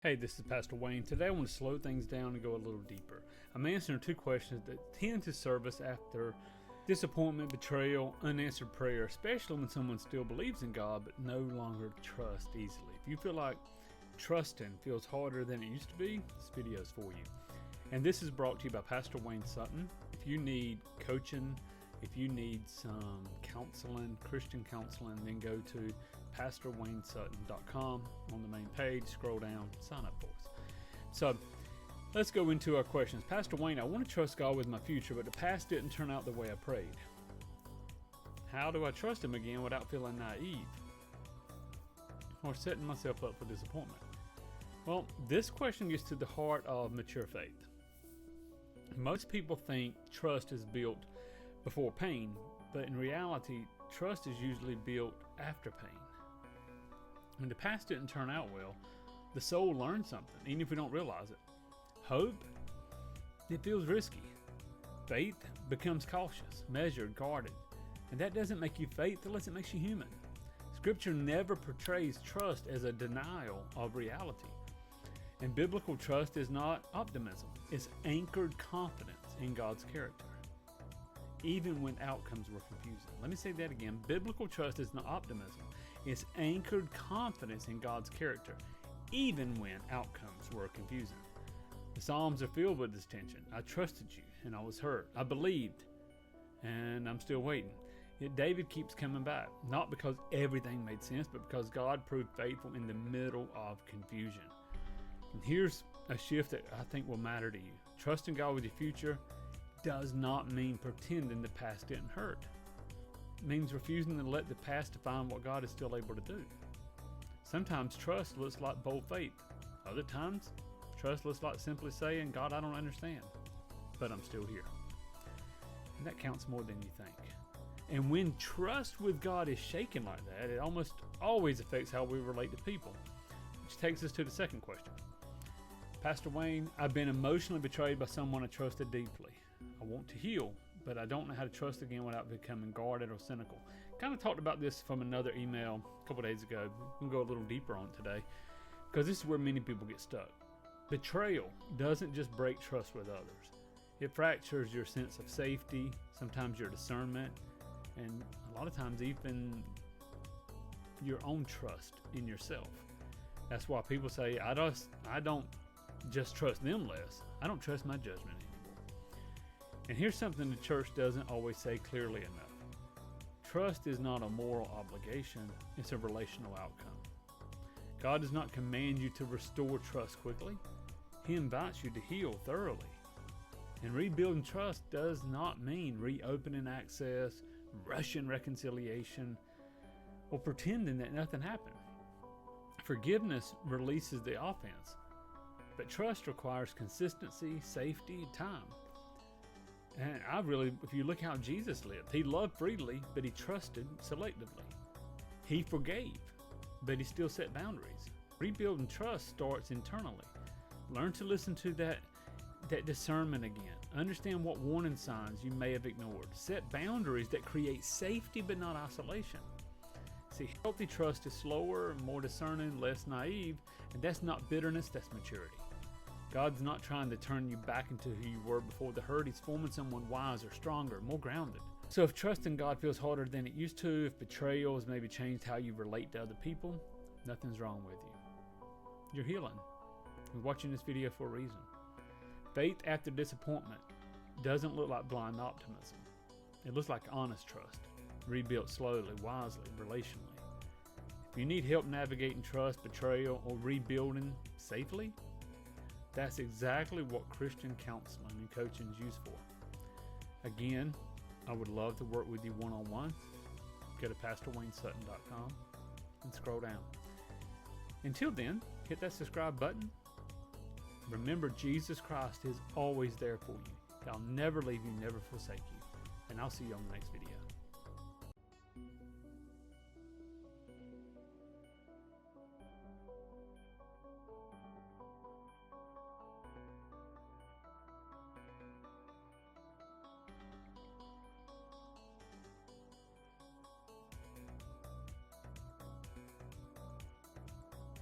Hey, this is Pastor Wayne. Today I want to slow things down and go a little deeper. I'm answering two questions that tend to surface after disappointment, betrayal, unanswered prayer, especially when someone still believes in God but no longer trusts easily. If you feel like trusting feels harder than it used to be, this video is for you. And this is brought to you by Pastor Wayne Sutton. If you need coaching, if you need some counseling, Christian counseling, then go to pastorwaynesutton.com on the main page, scroll down, sign up for us. So let's go into our questions. Pastor Wayne, I want to trust God with my future, but the past didn't turn out the way I prayed. How do I trust Him again without feeling naive or setting myself up for disappointment? Well, this question gets to the heart of mature faith. Most people think trust is built before pain, but in reality, trust is usually built after pain. When the past didn't turn out well, the soul learns something, even if we don't realize it. Hope, it feels risky. Faith becomes cautious, measured, guarded. And that doesn't make you faithless, it makes you human. Scripture never portrays trust as a denial of reality. And biblical trust is not optimism, it's anchored confidence in God's character, even when outcomes were confusing. Let me say that again. Biblical trust is not optimism. It's anchored confidence in God's character, even when outcomes were confusing. The Psalms are filled with this tension. I trusted you, and I was hurt. I believed, and I'm still waiting. Yet David keeps coming back, not because everything made sense, but because God proved faithful in the middle of confusion. And here's a shift that I think will matter to you. Trusting God with your future does not mean pretending the past didn't hurt. It means refusing to let the past define what God is still able to do. Sometimes trust looks like bold faith. Other times, trust looks like simply saying, God, I don't understand, but I'm still here. And that counts more than you think. And when trust with God is shaken like that, it almost always affects how we relate to people. Which takes us to the second question. Pastor Wayne, I've been emotionally betrayed by someone I trusted deeply. I want to heal, but I don't know how to trust again without becoming guarded or cynical. Kind of talked about this from another email a couple days ago. We'll go a little deeper on it today, because this is where many people get stuck. Betrayal doesn't just break trust with others. It fractures your sense of safety, sometimes your discernment, and a lot of times even your own trust in yourself. That's why people say, I don't just trust them less. I don't trust my judgment anymore. And here's something the church doesn't always say clearly enough. Trust is not a moral obligation, it's a relational outcome. God does not command you to restore trust quickly. He invites you to heal thoroughly. And rebuilding trust does not mean reopening access, rushing reconciliation, or pretending that nothing happened. Forgiveness releases the offense, but trust requires consistency, safety, time. And if you look how Jesus lived, He loved freely, but He trusted selectively. He forgave, but He still set boundaries. Rebuilding trust starts internally. Learn to listen to that discernment again. Understand what warning signs you may have ignored. Set boundaries that create safety but not isolation. See, healthy trust is slower, more discerning, less naive, and that's not bitterness, that's maturity. God's not trying to turn you back into who you were before the hurt. He's forming someone wiser, stronger, more grounded. So if trusting God feels harder than it used to, if betrayal has maybe changed how you relate to other people, nothing's wrong with you. You're healing. You're watching this video for a reason. Faith after disappointment doesn't look like blind optimism. It looks like honest trust, rebuilt slowly, wisely, relationally. If you need help navigating trust, betrayal, or rebuilding safely, that's exactly what Christian counseling and coaching is used for. Again, I would love to work with you one-on-one. Go to pastorwaynesutton.com and scroll down. Until then, hit that subscribe button. Remember, Jesus Christ is always there for you. He'll never leave you, never forsake you. And I'll see you on the next video.